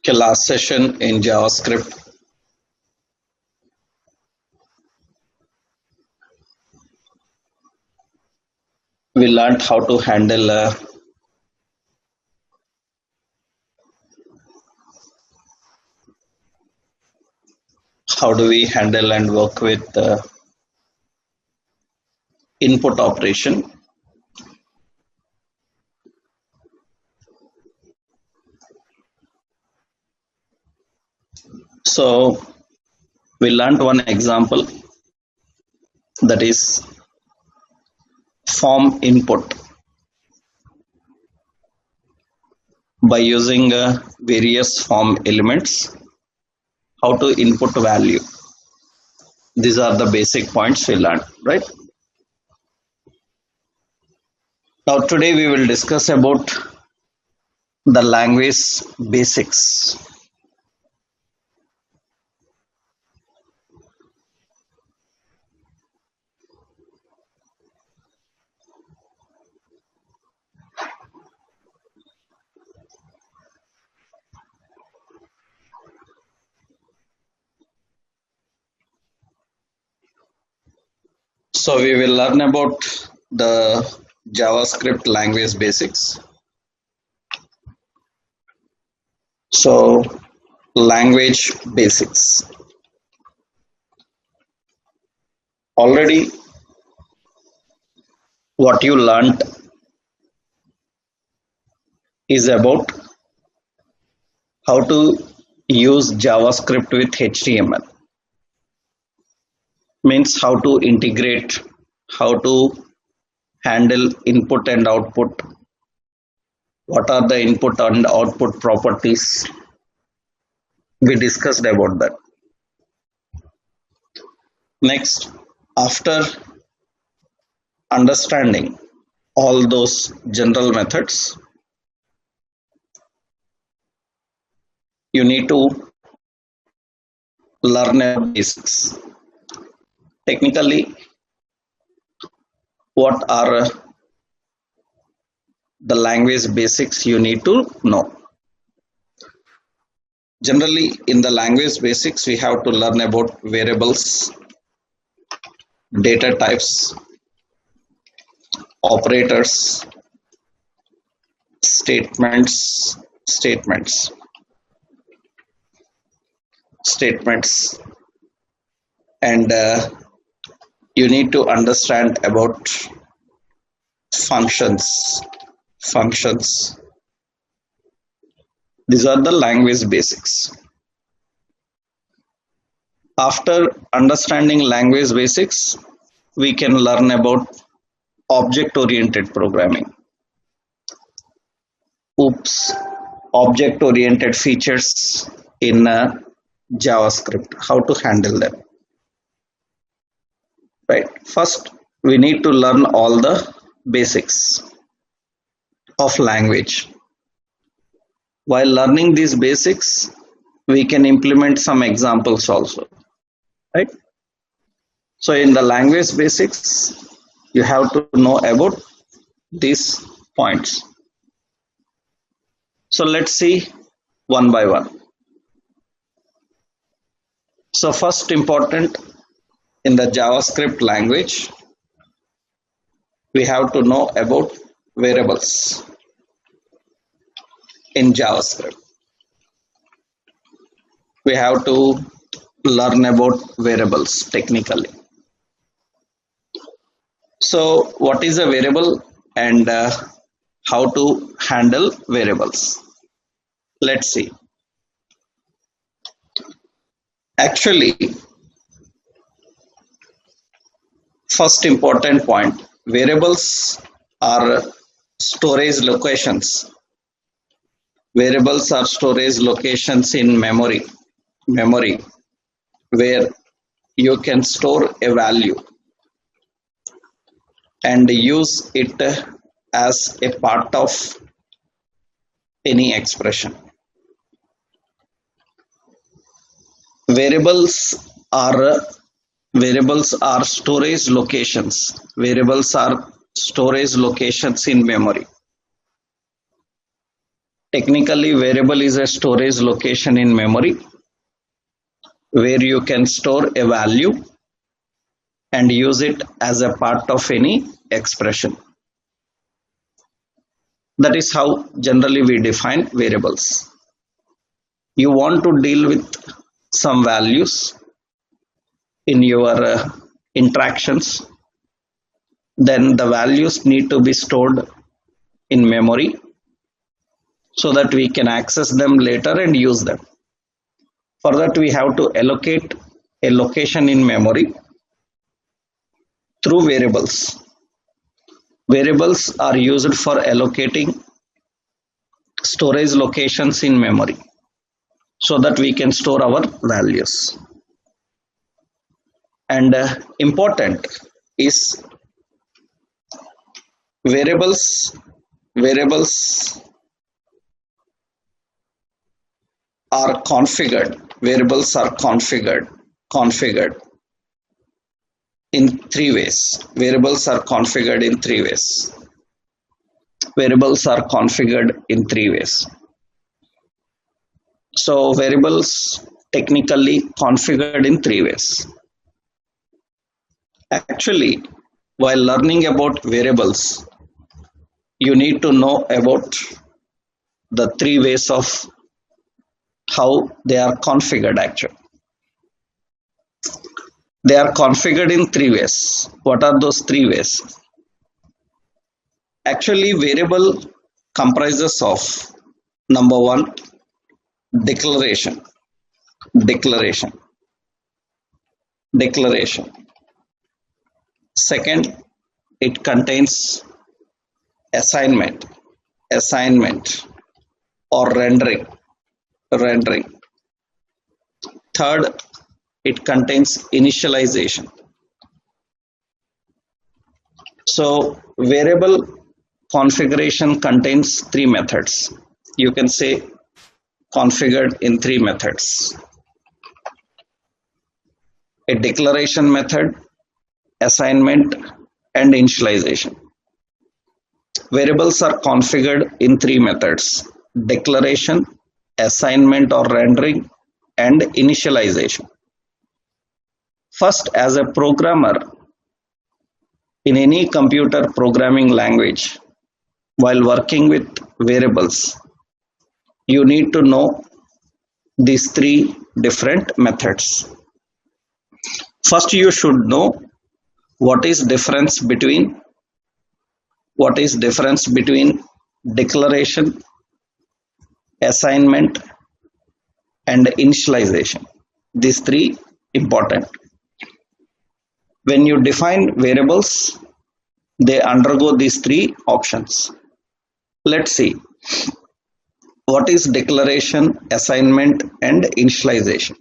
Last session in JavaScript, we learned how to handle how do we handle and work with input operation. So we learned one example, that is form input. By using various form elements, how to input value. These are the basic points we learned, right? Now today we will discuss about the language basics. So we will learn about the JavaScript language basics. So language basics. Already what you learned is about how to use JavaScript with HTML. Means how to integrate, how to handle input and output, what are the input and output properties. We discussed about that. Next, after understanding all those general methods, you need to learn basics. Technically, what are the language basics you need to know? Generally, in the language basics, we have to learn about variables, data types, operators, statements, and you need to understand about functions. These are the language basics. After understanding language basics, we can learn about object-oriented programming. Object-oriented features in JavaScript, how to handle them. Right. First, we need to learn all the basics of language. While learning these basics, we can implement some examples also. Right. So in the language basics, you have to know about these points. So let's see one by one. So first important, in the JavaScript language, we have to know about variables in JavaScript. We have to learn about variables technically. So what is a variable and how to handle variables? Let's see. Actually, first important point, variables are storage locations. Variables are storage locations in memory where you can store a value and use it as a part of any expression. Variables are storage locations. Variables are storage locations in memory. Technically, variable is a storage location in memory where you can store a value and use it as a part of any expression. That is how generally we define variables. You want to deal with some values in your interactions, then the values need to be stored in memory so that we can access them later and use them. For that, we have to allocate a location in memory through variables. Variables are used for allocating storage locations in memory so that we can store our values. And important is variables are configured in three ways. Variables are configured in three ways. So variables technically configured in three ways. Actually, while learning about variables, you need to know about the three ways of how they are configured actually. They are configured in three ways. What are those three ways? Actually, variable comprises of number one, declaration. Second, it contains assignment or rendering. Third, it contains initialization. So variable configuration contains three methods. You can say configured in three methods: a declaration method, assignment, and initialization. Variables are configured in three methods: declaration, assignment or rendering, and initialization. First, as a programmer in any computer programming language, while working with variables, you need to know these three different methods. First, you should know what is difference between declaration, assignment, and initialization. These three important. When you define variables, they undergo these three options. Let's see what is declaration, assignment, and initialization.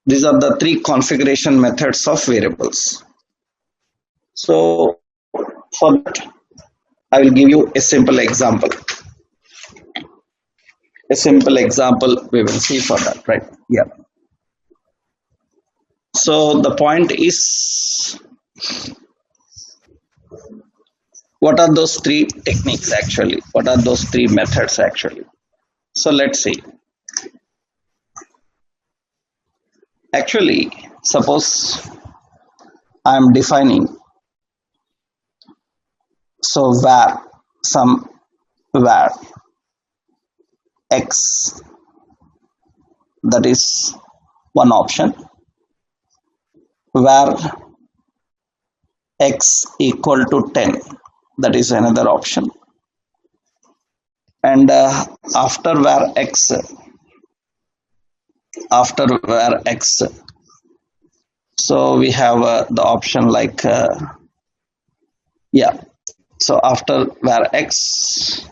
These are the three configuration methods of variables. So for that, I will give you a simple example. We will see for that, right? Yeah. So the point is, what are those three techniques actually? What are those three methods actually? So let's see. Actually, suppose I am defining, so var x, that is one option, var x equal to 10, that is another option, and after var x, so we have the option like so after var x,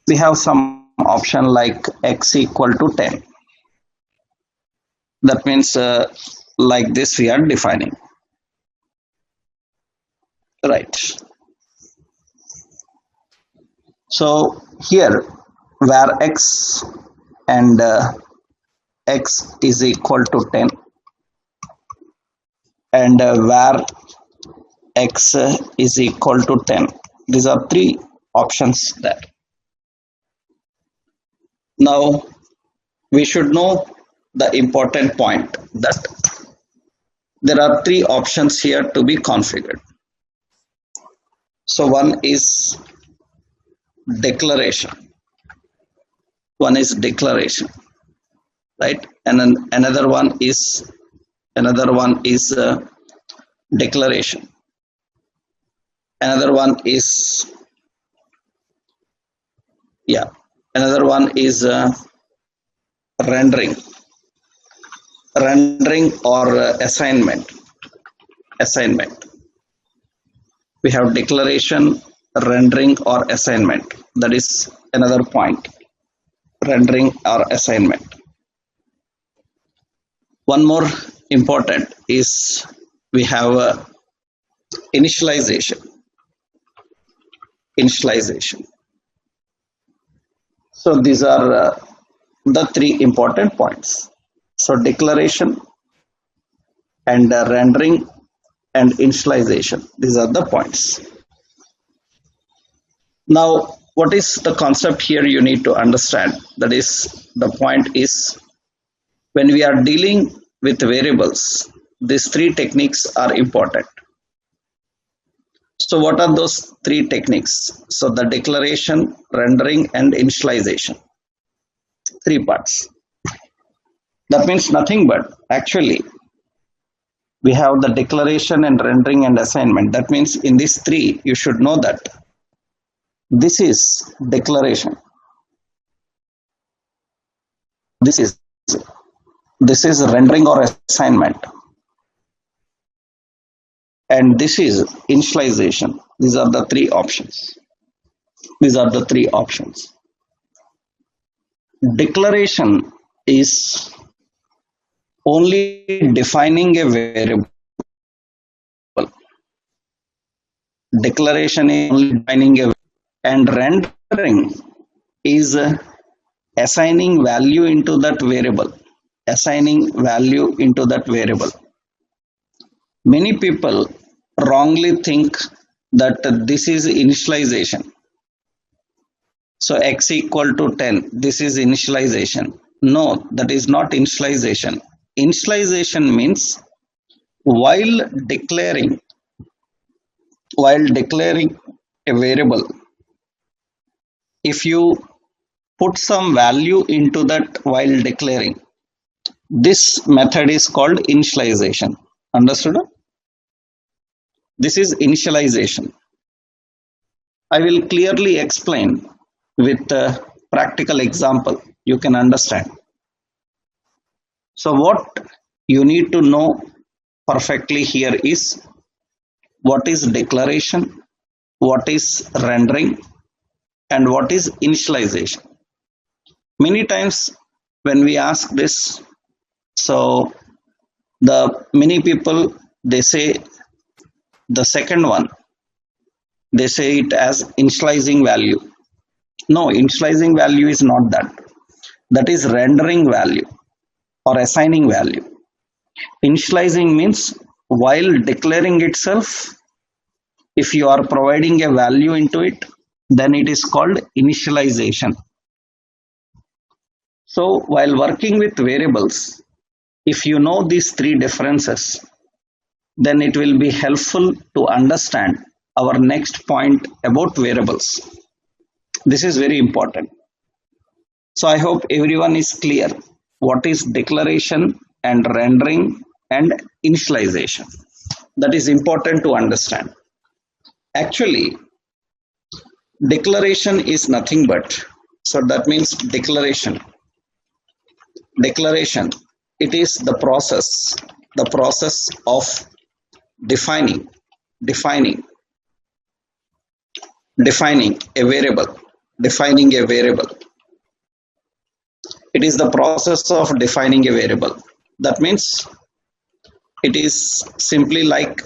we have some option like x equal to 10. That means like this we are defining, right? So here var x and x is equal to 10 and var x is equal to 10. These are three options there. Now we should know the important point that there are three options here to be configured. So one is declaration. One is declaration, right? And then another one is declaration. Another one is rendering or assignment. We have declaration, rendering or assignment. That is another point, rendering or assignment. One more important is we have initialization. So these are the three important points. So declaration and rendering and initialization. These are the points. Now, what is the concept here you need to understand? That is, the point is, when we are dealing with variables, these three techniques are important. So what are those three techniques? So the declaration, rendering and initialization. Three parts. That means nothing but actually we have the declaration and rendering and assignment. That means in these three you should know that this is declaration. This is rendering or assignment. And this is initialization. These are the three options. Declaration is only defining a variable. And rendering is assigning value into that variable. Many people wrongly think that this is initialization. So x equal to 10, this is initialization. No, that is not initialization. Initialization means while declaring a variable, if you put some value into that while declaring, this method is called initialization. Understood? This is initialization. I will clearly explain with a practical example. You can understand. So what you need to know perfectly here is what is declaration, what is rendering, and what is initialization. Many times when we ask this, so the many people, they say the second one, they say it as initializing value. No, initializing value is not that. That is rendering value or assigning value. Initializing means while declaring itself, if you are providing a value into it, then it is called initialization. So while working with variables, if you know these three differences, then it will be helpful to understand our next point about variables. This is very important. So I hope everyone is clear what is declaration and rendering and initialization. That is important to understand. Actually, declaration is nothing but, so that means declaration, it is the process of defining a variable. It is the process of defining a variable. That means it is simply like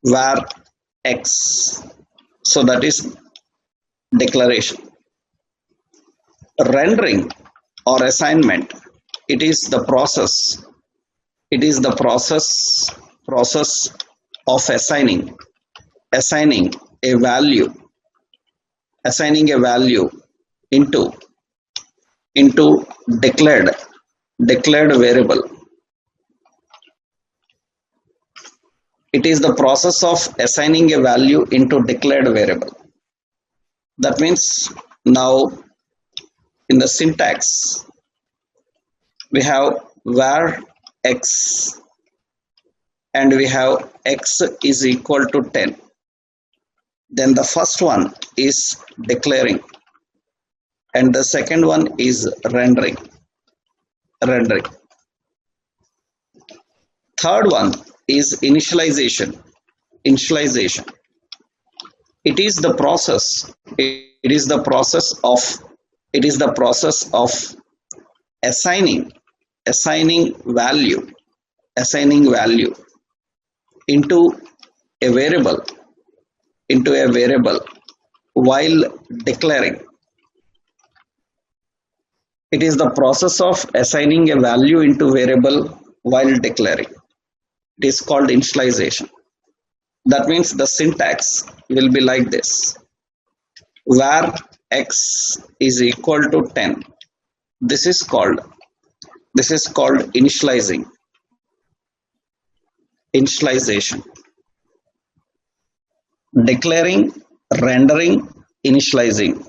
var x. So that is declaration. Rendering or assignment, it is the process of assigning a value, assigning a value into into declared variable. It is the process of assigning a value into declared variable. That means now in the syntax we have var x and we have x is equal to 10. Then the first one is declaring and the second one is rendering. Third one is initialization. It is the process. It is the process of assigning value into a variable while declaring. It is the process of assigning a value into variable while declaring. It is called initialization. That means the syntax will be like this: var x is equal to 10. This is called initialization. Declaring, rendering, initializing.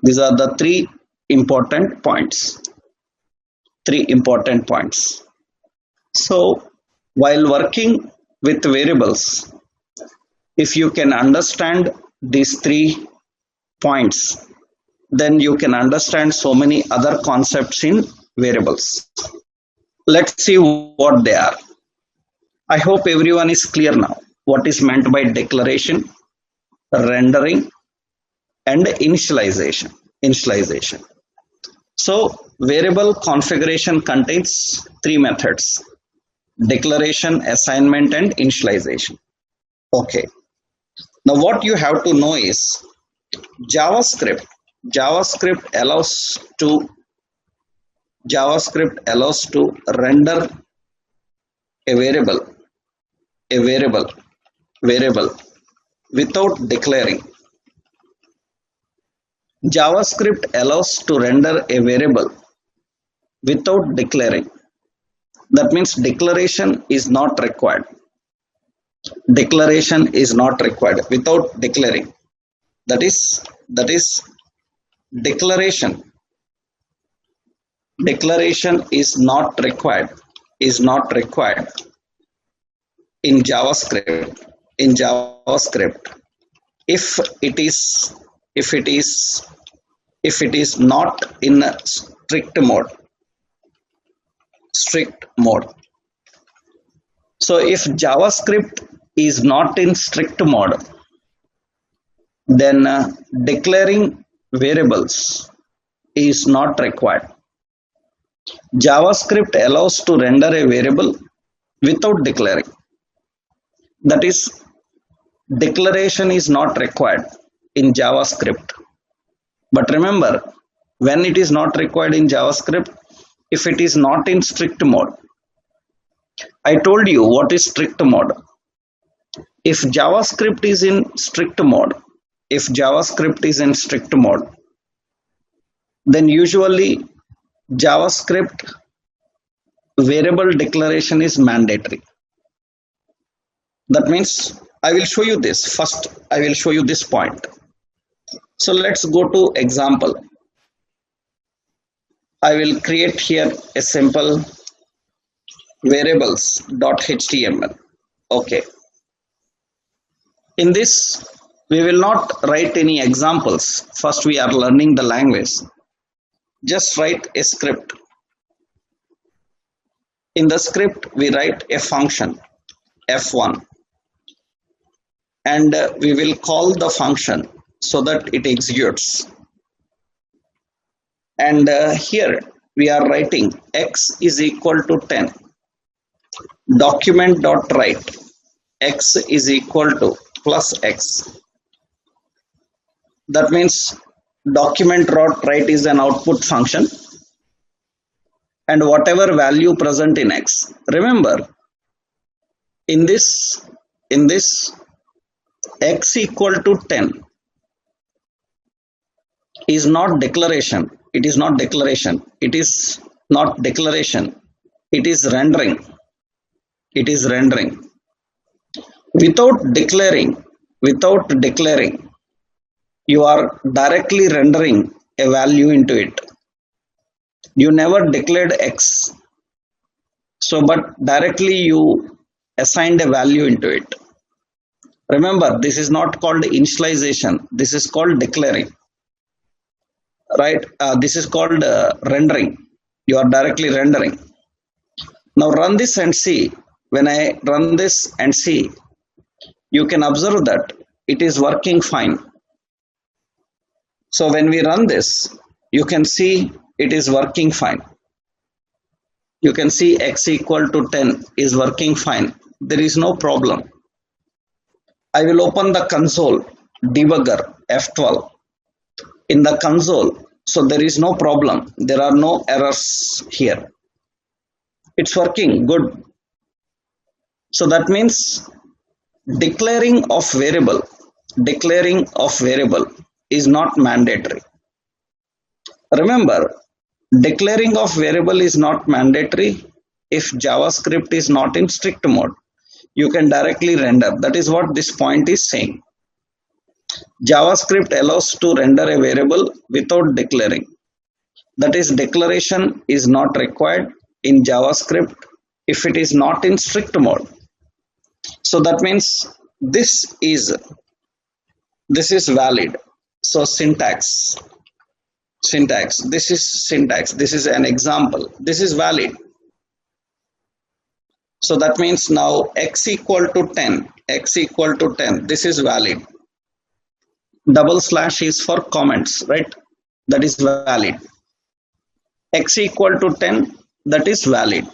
These are the three important points. So while working with variables, if you can understand these 3 points, then you can understand so many other concepts in variables. Let's see what they are. I hope everyone is clear now what is meant by declaration, rendering, and initialization. So variable configuration contains 3 methods: declaration, assignment, and initialization. Okay. Now what you have to know is JavaScript allows to render a variable without declaring. JavaScript allows to render a variable without declaring. That means declaration is not required. Without declaring. That is declaration is not required in JavaScript. If it is not in strict mode. So if JavaScript is not in strict mode, then declaring variables is not required. JavaScript allows to render a variable without declaring. That is, declaration is not required in JavaScript. But remember, when it is not required in JavaScript, if it is not in strict mode. I told you what is strict mode. If JavaScript is in strict mode, then usually JavaScript variable declaration is mandatory. That means I will show you this. First, I will show you this point. So let's go to example. I will create here a simple variables.html. Okay. In this, we will not write any examples. First, we are learning the language. Just write a script. In the script, we write a function f1, and we will call the function so that it executes. And here we are writing x is equal to 10. Document.write x is equal to plus x. That means document.write is an output function, and whatever value present in x. Remember, in this x equal to 10 is not declaration. It is not declaration. It is not declaration. It is rendering. It is rendering. Without declaring, you are directly rendering a value into it. You never declared x, so but directly you assigned a value into it. Remember, this is not called initialization. This is called declaring, right? This is called rendering. You are directly rendering. Now run this and see. When I run this and see, you can observe that it is working fine. So when we run this, you can see it is working fine. You can see x equal to 10 is working fine. There is no problem. I will open the console debugger F12 in the console. So there is no problem. There are no errors here. It's working good. So that means declaring of variable is not mandatory. Remember, declaring of variable is not mandatory if JavaScript is not in strict mode. You can directly render. That is what this point is saying. JavaScript allows to render a variable without declaring. That is, declaration is not required in JavaScript if it is not in strict mode. So that means this is valid. So syntax, this is syntax. This is an example. This is valid. So that means now x equal to 10, this is valid. Double slash is for comments, right? That is valid. X equal to 10, that is valid.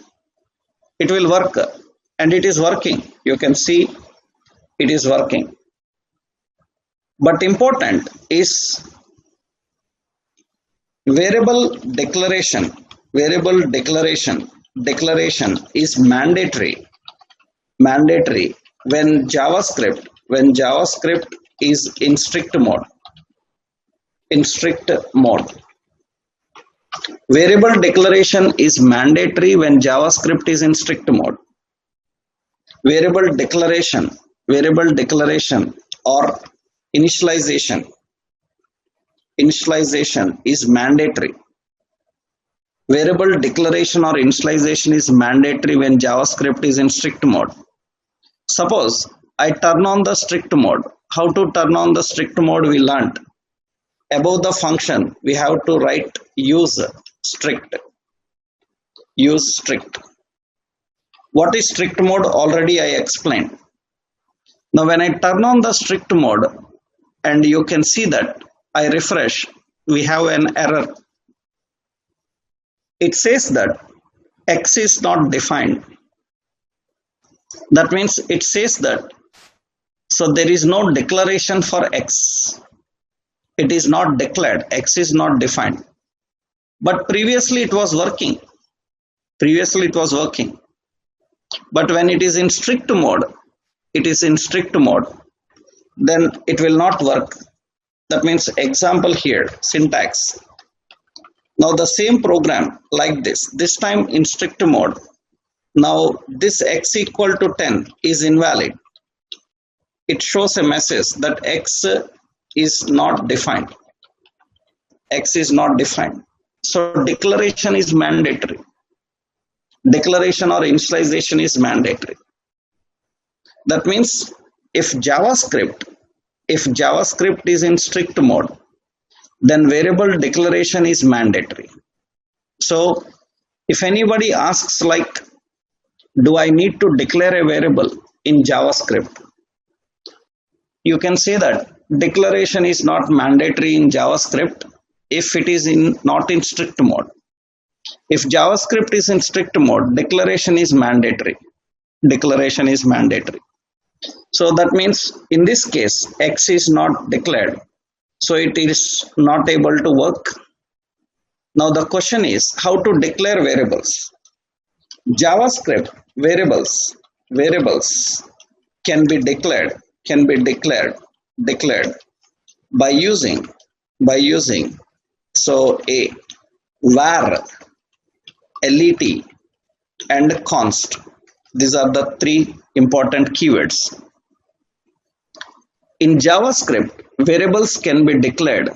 It will work, and it is working. You can see it is working. But important is variable declaration is mandatory when JavaScript is in strict mode. Variable declaration is mandatory when JavaScript is in strict mode. Variable declaration or initialization is mandatory. Variable declaration or initialization is mandatory when JavaScript is in strict mode. Suppose I turn on the strict mode. How to turn on the strict mode we learned. Above the function we have to write use strict. What is strict mode? Already I explained. Now when I turn on the strict mode and you can see that I refresh, we have an error. It says that x is not defined. That means it says that, so there is no declaration for x. It is not declared. X is not defined. But previously it was working. But when it is in strict mode, then it will not work. That means example here, syntax. Now the same program like this time in strict mode. Now this x equal to 10 is invalid. It shows a message that x is not defined. So declaration is mandatory. Declaration or initialization is mandatory. That means if JavaScript is in strict mode, then variable declaration is mandatory. So if anybody asks like, do I need to declare a variable in JavaScript? You can say that declaration is not mandatory in JavaScript if it is not in strict mode. If JavaScript is in strict mode, declaration is mandatory. So that means in this case, x is not declared. So it is not able to work. Now the question is how to declare variables. JavaScript variables can be declared can be declared by using so a var, let, and const. These are the three important keywords. In JavaScript, variables can be declared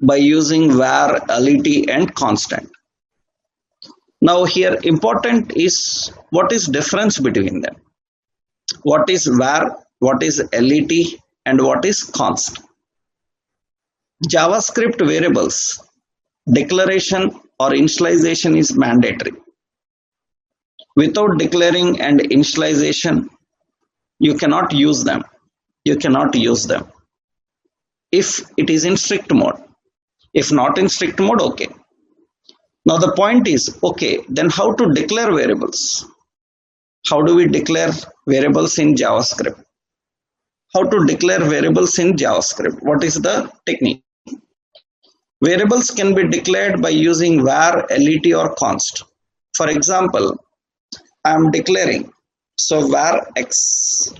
by using var, let, and constant. Now here important is what is difference between them. What is var, what is let, and what is const. JavaScript variables declaration or initialization is mandatory. Without declaring and initialization, you cannot use them. If it is in strict mode. If not in strict mode, okay. Now the point is, okay, then how to declare variables? How do we declare variables in JavaScript? How to declare variables in JavaScript? What is the technique? Variables can be declared by using var, let, or const. For example, I am declaring, so var x,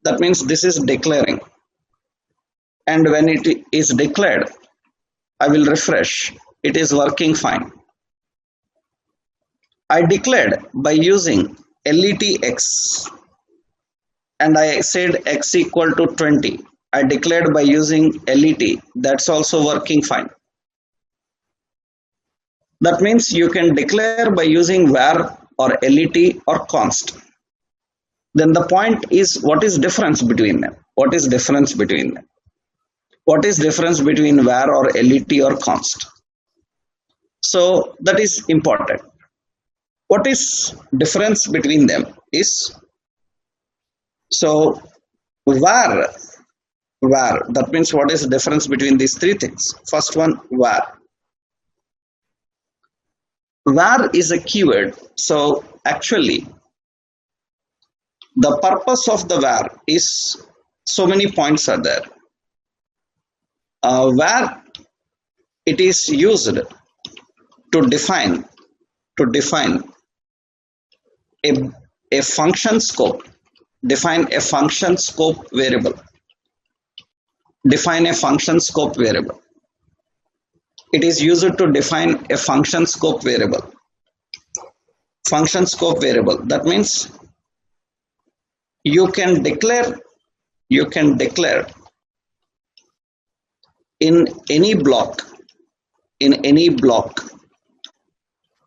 that means this is declaring, and when it is declared, I will refresh, it is working fine. I declared by using let x, and I said x equal to 20. I declared by using let, that's also working fine. That means you can declare by using var or let or const. Then the point is, what is difference between them? What is difference between them? What is difference between var or let or const? So that is important. What is difference between them is, so var, that means what is the difference between these three things? First one, var. Var is a keyword. So actually, the purpose of the var is, so many points are there. Var, it is used to define a function scope, define a function scope variable. Define a function scope variable. It is used to define a function scope variable. Function scope variable. That means you can declare in any block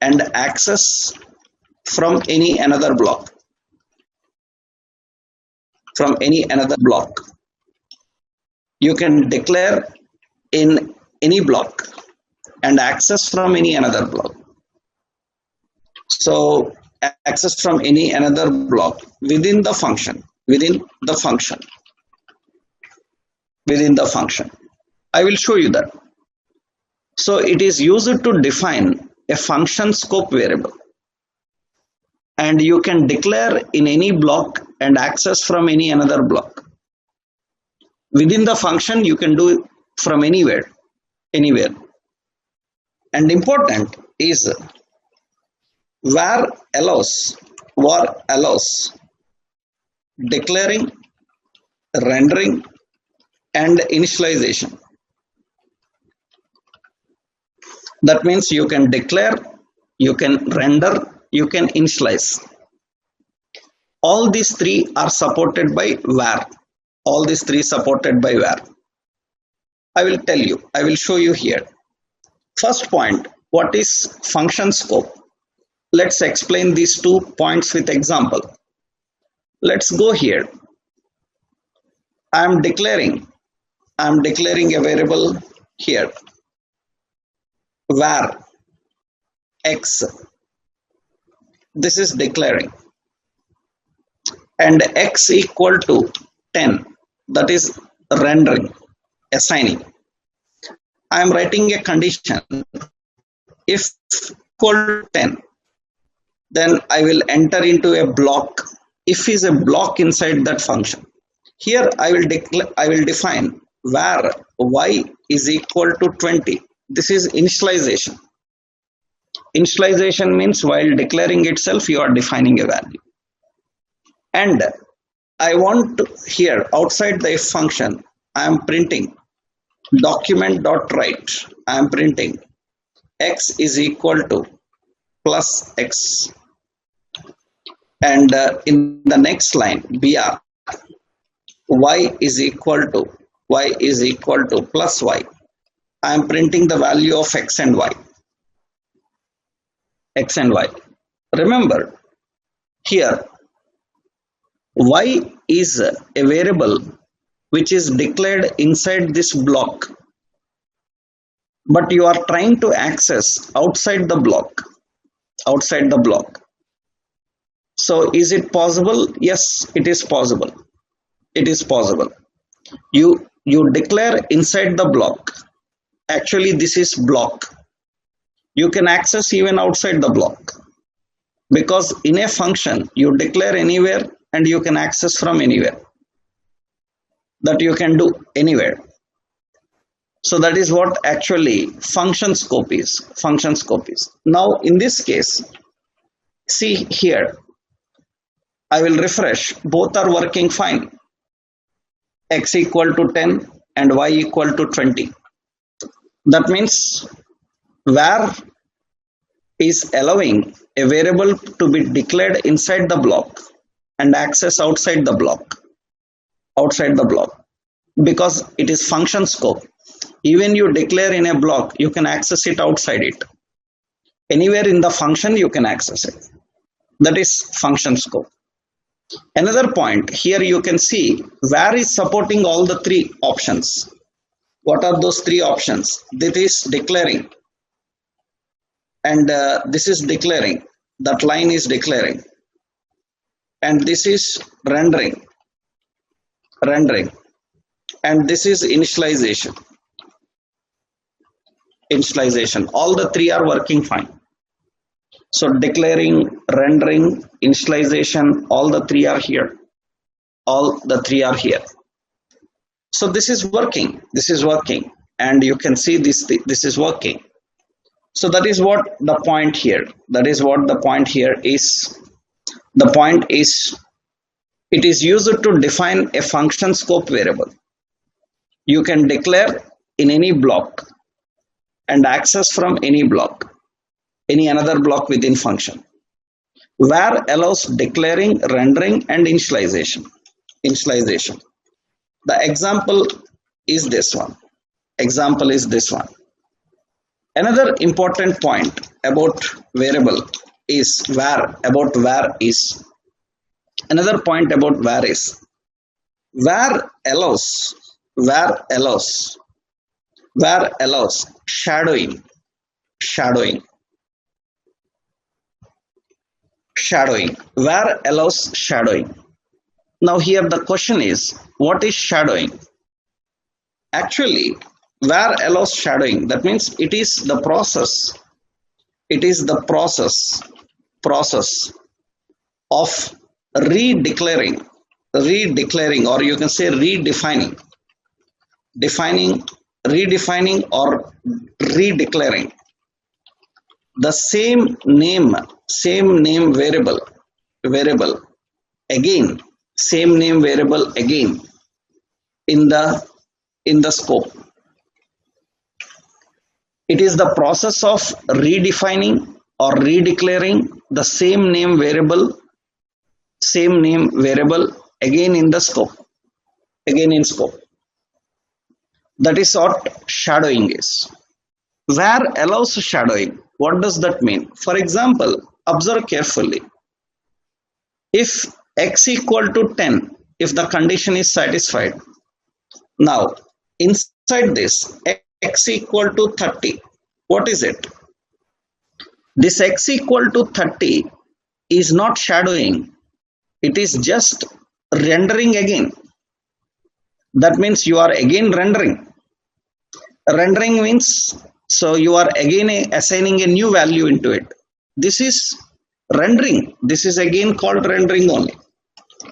and access from any another block. You can declare in any block and access from any another block. So access from any another block within the function. I will show you that. So it is used to define a function scope variable, and you can declare in any block and access from any another block. Within the function, you can do it from anywhere. And important is var allows declaring, rendering, and initialization. That means you can declare, you can render, you can initialize. All these three are supported by var. I will tell you, I will show you here. First point, what is function scope? Let's explain these 2 points with example. Let's go here. I am declaring a variable here, var x. This is declaring, and x equal to 10, that is rendering, assigning. I am writing a condition. If equal to 10, then I will enter into a block. If is a block inside that function. Here I will define var y is equal to 20. This is initialization. Initialization means while declaring itself, you are defining a value. And I want to, here outside the if function, I am printing document.write. I am printing x is equal to plus x, and in the next line br, y is equal to plus y. I am printing the value of x and y. X and y. Remember here y is a variable which is declared inside this block, but you are trying to access outside the block. So is it possible? Yes, it is possible. You declare inside the block. Actually, this is block. You can access even outside the block, because in a function you declare anywhere and you can access from anywhere. That you can do anywhere. So that is what actually function scope is. Now in this case, see here, I will refresh. Both are working fine. X equal to 10 and y equal to 20. That means where is allowing a variable to be declared inside the block and access outside the block, because it is function scope. Even you declare in a block, you can access it outside it. Anywhere in the function you can access it. That is function scope. Another point here, you can see where is supporting all the three options. What are those three options? This is declaring, and this is declaring. That line is declaring, and this is rendering, and this is initialization. All the three are working fine. So declaring, rendering, initialization, all the three are here. So this is working, and you can see this is working. So that is what the point here. Is. The point is, it is used to define a function scope variable. You can declare in any block and access from any block, any another block within function. Where allows declaring, rendering, and initialization. The example is this one. Another important point about variable is where. Another point about where is where allows shadowing. Where allows shadowing. Now here the question is, what is shadowing? Actually, where allows shadowing, that means it is the process of redeclaring, or you can say redefining or redeclaring the same name variable again, in the scope. It is the process of redefining or redeclaring the same name variable again in the scope, That is what shadowing is. Where allows shadowing, what does that mean? For example, observe carefully. If x equal to 10, if the condition is satisfied, now inside this x equal to 30, what is it? This x equal to 30 is not shadowing, it is just rendering again. That means you are again rendering. Rendering means, so you are again assigning a new value into it. This is rendering. This is again called rendering only.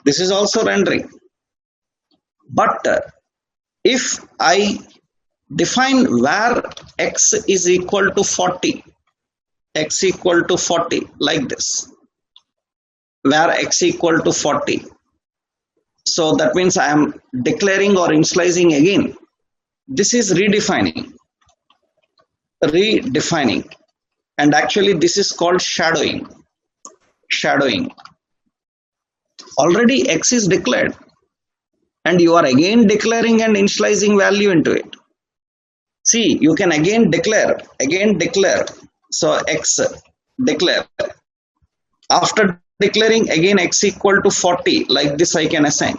This is also rendering. But if I define where x is equal to 40, like this, where x equal to 40, So that means I am declaring or initializing again. This is redefining, and actually this is called shadowing. Already x is declared, and you are again declaring and initializing value into it. See, you can again declare. So x declare. After declaring again x equal to 40, like this I can assign.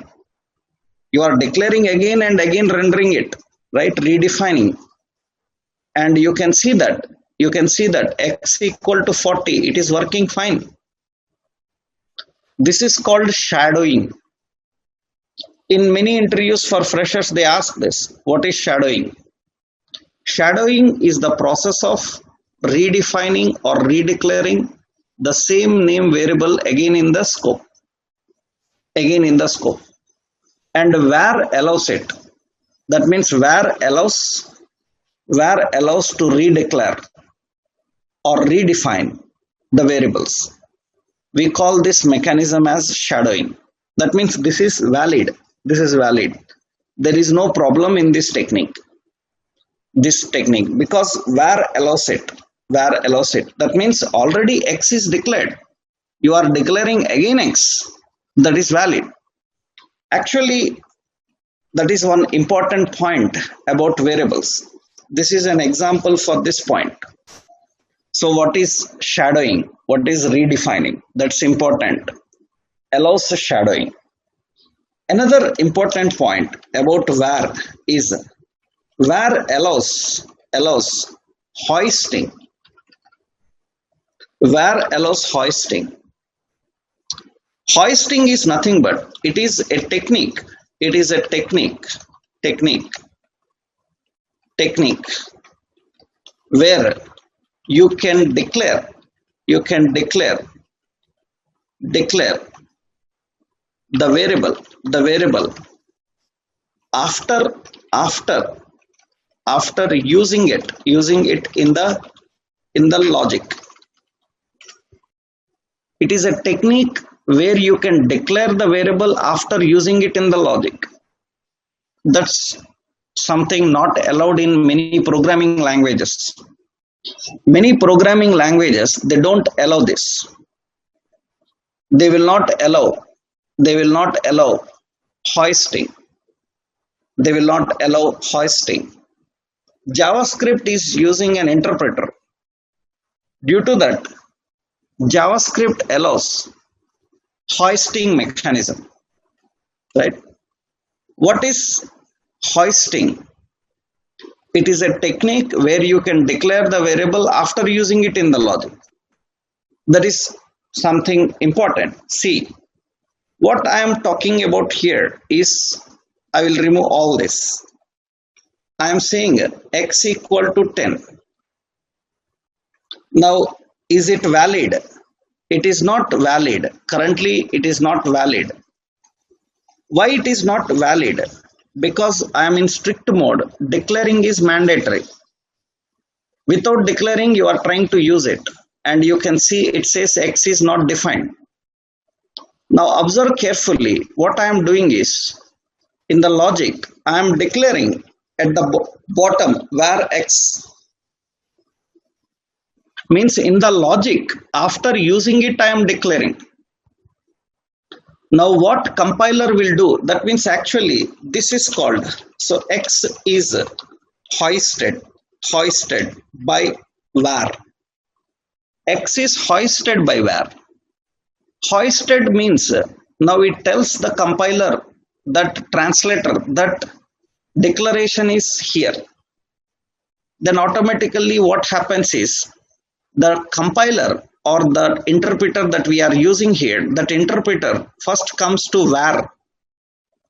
You are declaring again and again rendering it, right? Redefining. And you can see that x equal to 40, it is working fine. This is called shadowing. In many interviews for freshers, they ask this, what is shadowing? Shadowing is the process of redefining or redeclaring the same name variable again in the scope. And where allows it. That means where allows to redeclare or redefine the variables. We call this mechanism as shadowing. That means this is valid. There is no problem in this technique. Because where allows it. That means already x is declared. You are declaring again x. That is valid. Actually, that is one important point about variables. This is an example for this point. So what is shadowing? What is redefining? That's important. Allows shadowing. Another important point about where is where allows hoisting. Where allows hoisting. Hoisting is nothing but it is a technique. Where you can declare the variable after using it in the logic. It is a technique where you can declare the variable after using it in the logic. That's something not allowed in many programming languages. Many programming languages, they don't allow this. They will not allow hoisting. JavaScript is using an interpreter. Due to that, JavaScript allows hoisting mechanism, right? What is hoisting? It is a technique where you can declare the variable after using it in the logic. That is something important. See, what I am talking about here is, I will remove all this. I am saying x equal to 10. Now, is it valid? It is not valid. Currently, it is not valid. Why it is not valid? Because I am in strict mode. Declaring is mandatory. Without declaring, you are trying to use it. And you can see it says x is not defined. Now observe carefully. What I am doing is, in the logic, I am declaring at the bottom where x. Means in the logic, after using it, I am declaring. Now what compiler will do? That means actually this is called, so x is hoisted by var. X is hoisted by var. Hoisted means now it tells the compiler, that translator, that declaration is here. Then automatically what happens is, the compiler or the interpreter that we are using here, that interpreter first comes to var.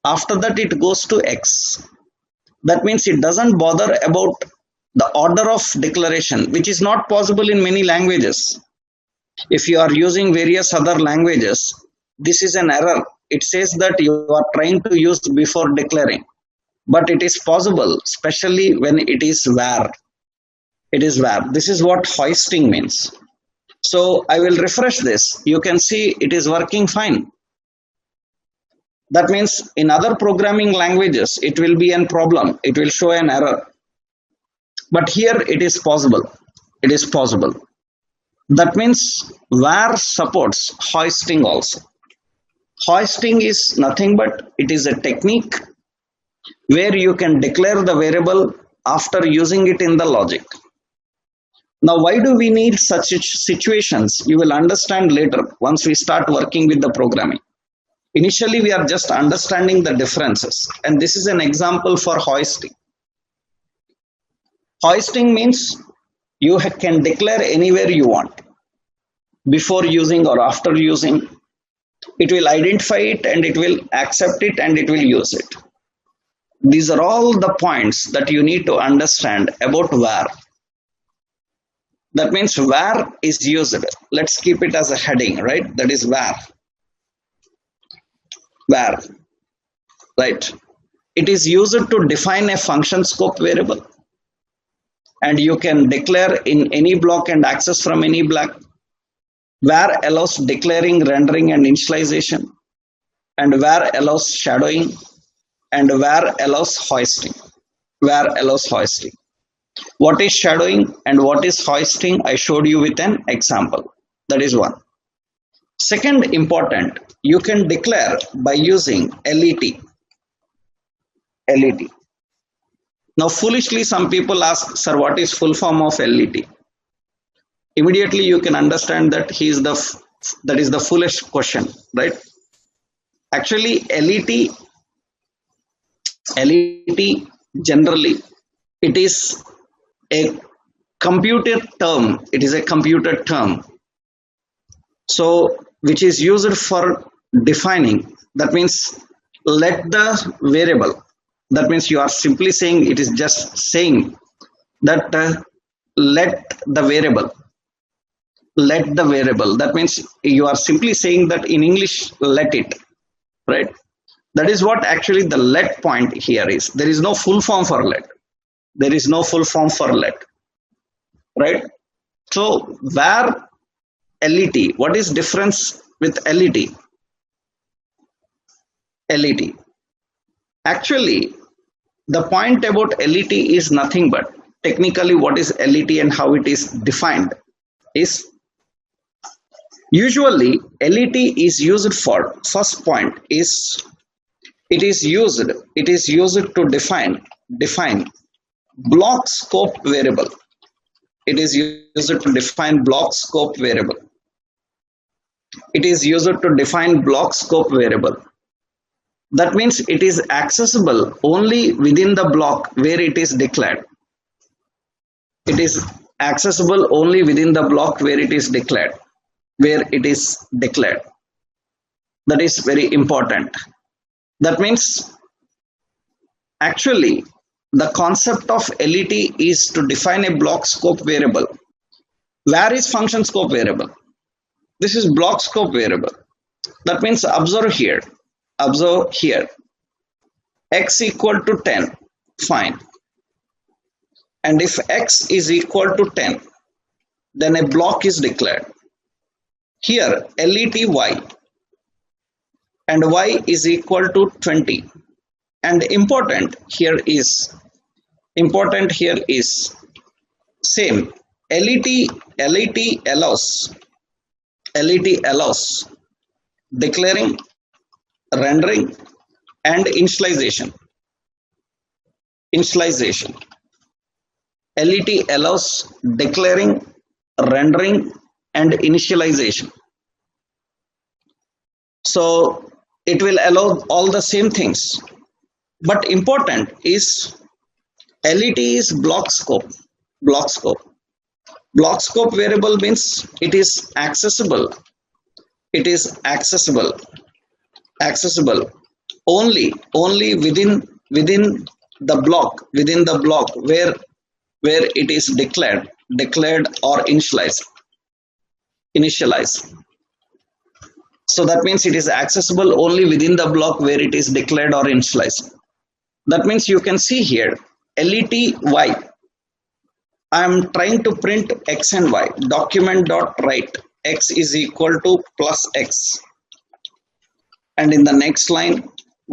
After that it goes to x. That means it doesn't bother about the order of declaration, which is not possible in many languages. If you are using various other languages, this is an error. It says that you are trying to use before declaring. But it is possible, especially when it is var. This is what hoisting means. So I will refresh this. You can see it is working fine. That means in other programming languages it will be a problem, it will show an error, but here it is possible. It is possible. That means var supports hoisting also. Hoisting is nothing but it is a technique where you can declare the variable after using it in the logic. Now why do we need such situations? You will understand later once we start working with the programming. Initially we are just understanding the differences, and this is an example for hoisting. Hoisting means you can declare anywhere you want, before using or after using. It will identify it and it will accept it and it will use it. These are all the points that you need to understand about var. That means var is used. Let's keep it as a heading, right? That is var. Var, right? It is used to define a function scope variable, and you can declare in any block and access from any block. Var allows declaring, rendering and initialization, and var allows shadowing, and var allows hoisting. Var allows hoisting. What is shadowing and what is hoisting, I showed you with an example. That is one. Second important, you can declare by using let. Let. Now foolishly some people ask, sir, what is full form of let? Immediately you can understand that that is the foolish question, right? Actually let generally it is a computer term. It is a computer term, so which is used for defining. That means let the variable. That means you are simply saying, it is just saying that let the variable. Let the variable. That means you are simply saying that in English, let it, right? That is what actually the let point here is. There is no full form for let. There is no full form for let, right? So var let, what is difference with let? Let. Actually, the point about let is nothing but technically what is let and how it is defined is, usually let is used for, first point is it is used to define block scope variable. It is used to define block scope variable. It is used to define block scope variable. That means it is accessible only within the block where it is declared. It is accessible only within the block where it is declared. Where it is declared. That is very important. That means actually the concept of let is to define a block scope variable. Where is function scope variable? This is block scope variable. That means observe here. Observe here. X equal to 10. Fine. And if X is equal to 10, then a block is declared. Here let y, and y is equal to 20. And important here is same. let allows declaring, rendering and initialization. Let allows declaring, rendering and initialization. So it will allow all the same things, but important is let is block scope variable means it is accessible only within the block where it is declared or initialized. So that means it is accessible only within the block where it is declared or initialized. That means you can see here let y. I am trying to print x and y. Document.write x is equal to plus x. And in the next line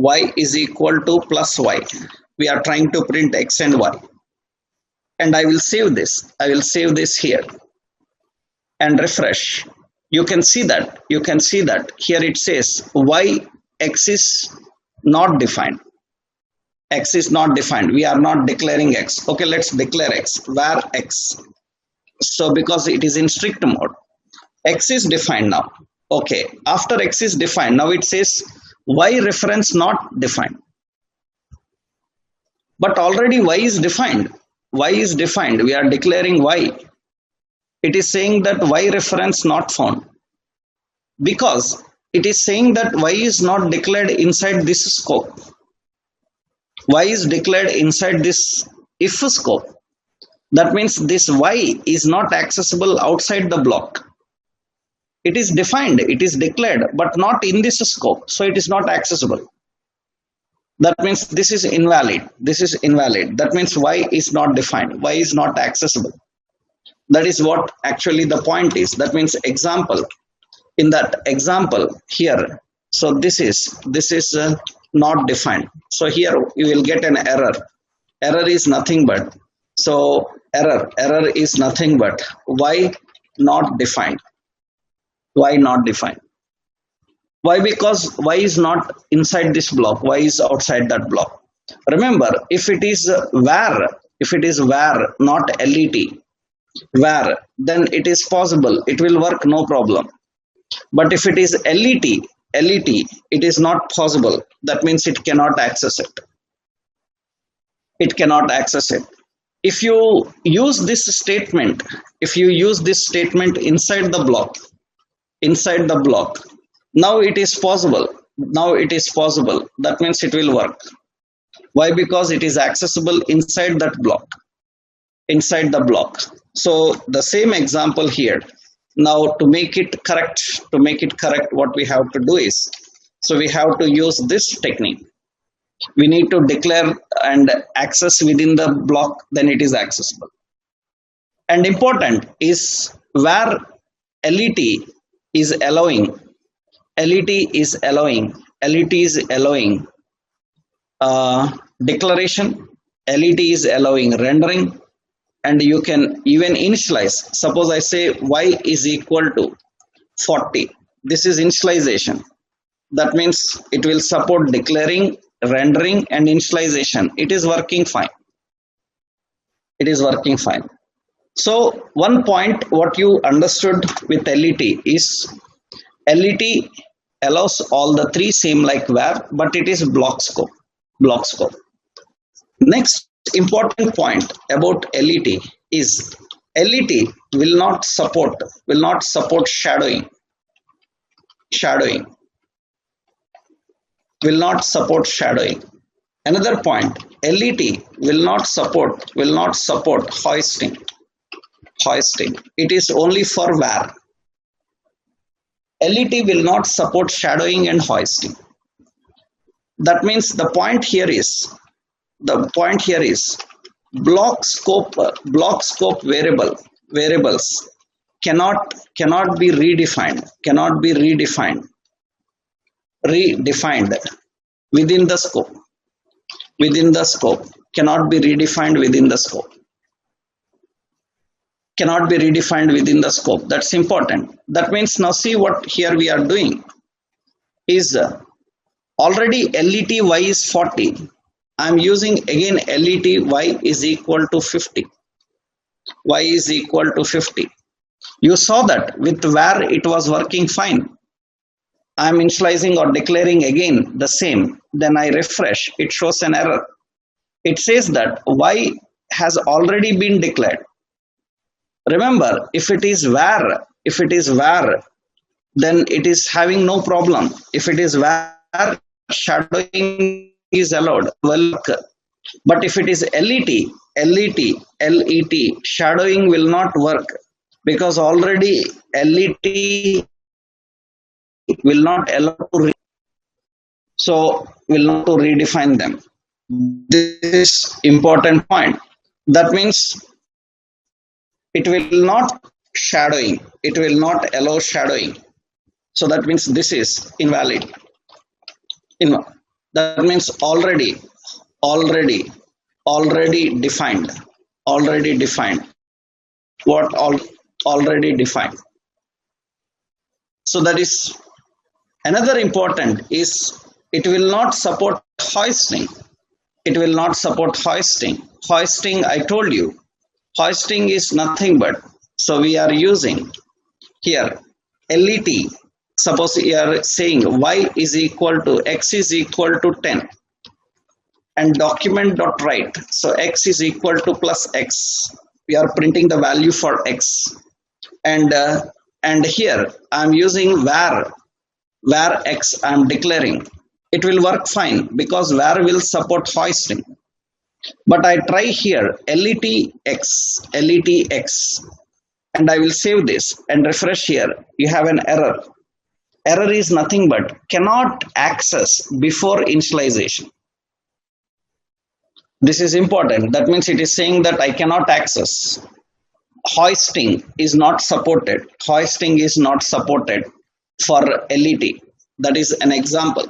y is equal to plus y. We are trying to print x and y. And I will save this. I will save this here and refresh. You can see that. You can see that here it says y x is not defined. X is not defined. We are not declaring x. Okay, let's declare x. Where x? So because it is in strict mode, x is defined now. Okay, after x is defined, now it says y reference not defined. But already y is defined. Y is defined. We are declaring y. It is saying that y reference not found. Because it is saying that y is not declared inside this scope. Y is declared inside this if scope. That means this y is not accessible outside the block. It is defined, it is declared, but not in this scope. So it is not accessible. That means this is invalid. This is invalid. That means y is not defined. Y is not accessible. That is what actually the point is. That means example. In that example here, so this is not defined. So here you will get an error. Error is nothing but, so error is nothing but y not defined. Y not defined. Why? Because y is not inside this block. Y is outside that block. Remember, if it is var, not let, var, then it is possible. It will work, no problem. But if it is let, it is not possible. That means it cannot access it. It cannot access it. If you use this statement, inside the block, now it is possible. That means it will work. Why? Because it is accessible inside that block, inside the block. So the same example here. Now to make it correct, what we have to do is, so we have to use this technique. We need to declare and access within the block, then it is accessible. And important is where let is allowing, declaration, let is allowing rendering, and you can even initialize. Suppose I say y is equal to 40. This is initialization. That means it will support declaring, rendering, and initialization. It is working fine. It is working fine. So one point what you understood with let is let allows all the three same like where, but it is block scope. Next important point about let is let will not support shadowing. Will not support shadowing. Another point, let will not support hoisting. It is only for var. let will not support shadowing and hoisting. That means the point here is block scope variables cannot be redefined within the scope, cannot be redefined within the scope. That's important. That means now see what here we are doing is already let y is 40. I'm using again let y is equal to 50. You saw that with where it was working fine. I'm initializing or declaring again the same. Then I refresh. It shows an error. It says that y has already been declared. Remember, if it is var, then it is having no problem. If it is var, shadowing is allowed. Well, but if it is let, shadowing will not work because already let will not allow to will not to redefine them. This is important point. That means it will not allow shadowing. So that means this is invalid. That means already, already defined, already defined. What already defined. So that is another important is it will not support hoisting. It will not support hoisting. Hoisting, I told you, hoisting is nothing but, so we are using here let. Suppose you are saying y is equal to x is equal to 10 and document dot write. So x is equal to plus x. We are printing the value for x, and here I am using var x. I am declaring. It will work fine because var will support hoisting. But I try here let x, and I will save this and refresh here. You have an error. Error is nothing but cannot access before initialization. This is important. That means it is saying that I cannot access. Hoisting is not supported. Hoisting is not supported for let. That is an example.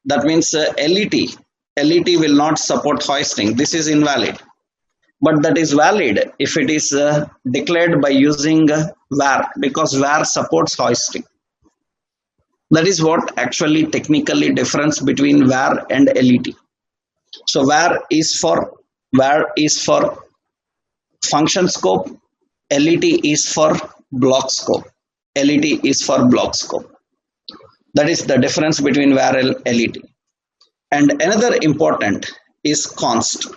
That means let will not support hoisting. This is invalid. But that is valid if it is declared by using var, because var supports hoisting. That is what actually technically difference between var and let. So var is for function scope, let is for block scope. Let is for block scope. That is the difference between var and let. And another important is const.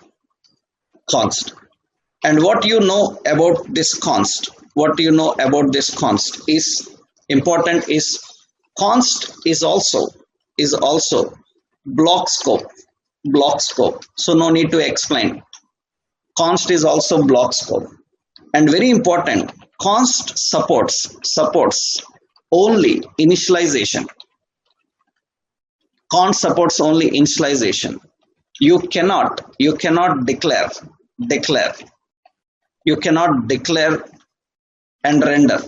And what you know about this const, is important. Is const is also block scope. So no need to explain. Const is also block scope. And very important, const supports only initialization. Const supports only initialization. You cannot declare. You cannot declare and render.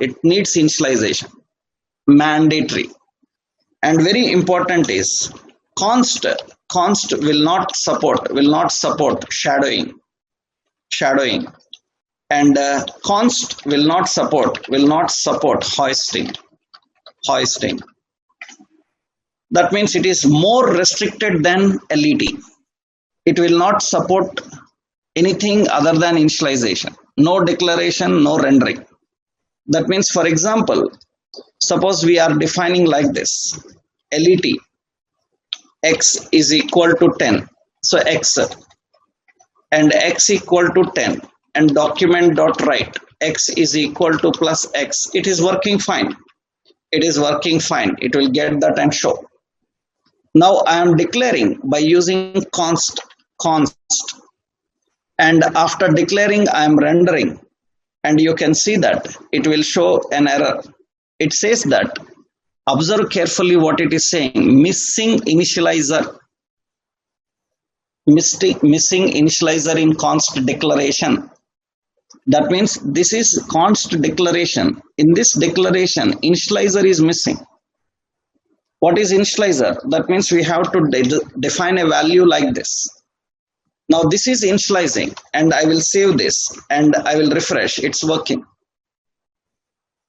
It needs initialization. Mandatory. And very important is const will not support shadowing. And const will not support hoisting. That means it is more restricted than let. It will not support anything other than initialization. No declaration, no rendering. That means, for example, suppose we are defining like this: let x is equal to 10. So x and x equal to 10 and document dot write x is equal to plus x. It is working fine. It will get that and show. Now I am declaring by using const, and after declaring I am rendering, and you can see that it will show an error. It says that, observe carefully what it is saying: missing initializer in const declaration. That means this is const declaration. In this declaration, initializer is missing. What is initializer? That means we have to define a value like this. Now this is initializing, and I will save this and I will refresh. It's working.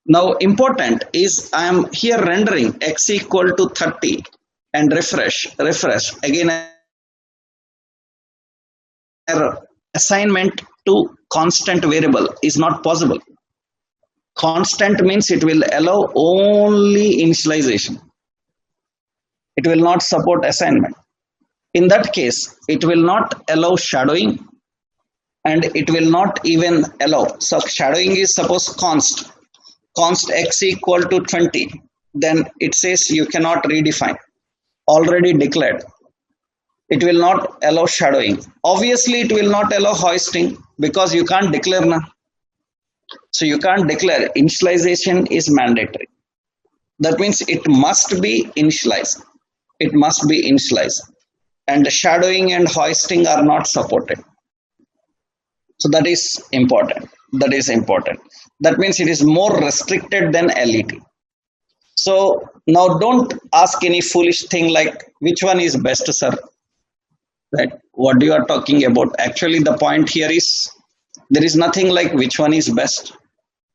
Now important is I am here rendering x equal to 30 and refresh. Again error. Assignment to constant variable is not possible. Constant means it will allow only initialization. It will not support assignment. In that case, it will not allow shadowing, and it will not even allow. So shadowing is suppose const x equal to 20. Then it says you cannot redefine. Already declared. It will not allow shadowing. Obviously, it will not allow hoisting because you can't declare now. So you can't declare. Initialization is mandatory. That means it must be initialized. And shadowing and hoisting are not supported. So that is important. That means it is more restricted than let. So now don't ask any foolish thing like which one is best, sir. Right? What you are talking about? Actually, the point here is there is nothing like which one is best.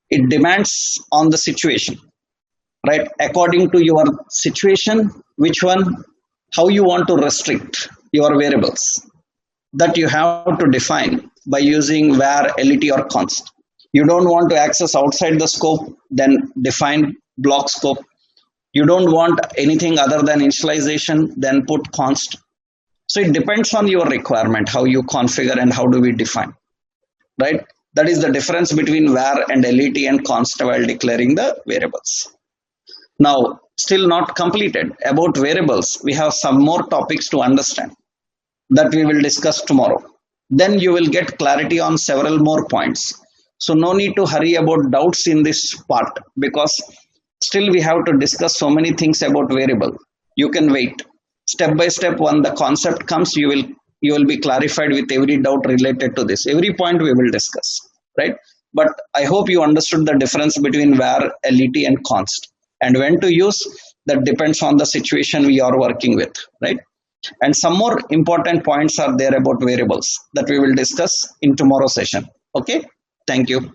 It depends on the situation, right? According to your situation, which one, how you want to restrict your variables, that you have to define by using var, lit or const. You don't want to access outside the scope, then define block scope. You don't want anything other than initialization, then put const. So it depends on your requirement, how you configure and how do we define, right? That is the difference between var and lit and const while declaring the variables. Now, still not completed about variables, we have some more topics to understand that we will discuss tomorrow. Then you will get clarity on several more points. So no need to hurry about doubts in this part, because still we have to discuss so many things about variable. You can wait. Step by step, when the concept comes, you will be clarified with every doubt related to this. Every point we will discuss, right? But I hope you understood the difference between var, lit and const, and when to use. That depends on the situation we are working with, right? And some more important points are there about variables that we will discuss in tomorrow's session. Okay, thank you.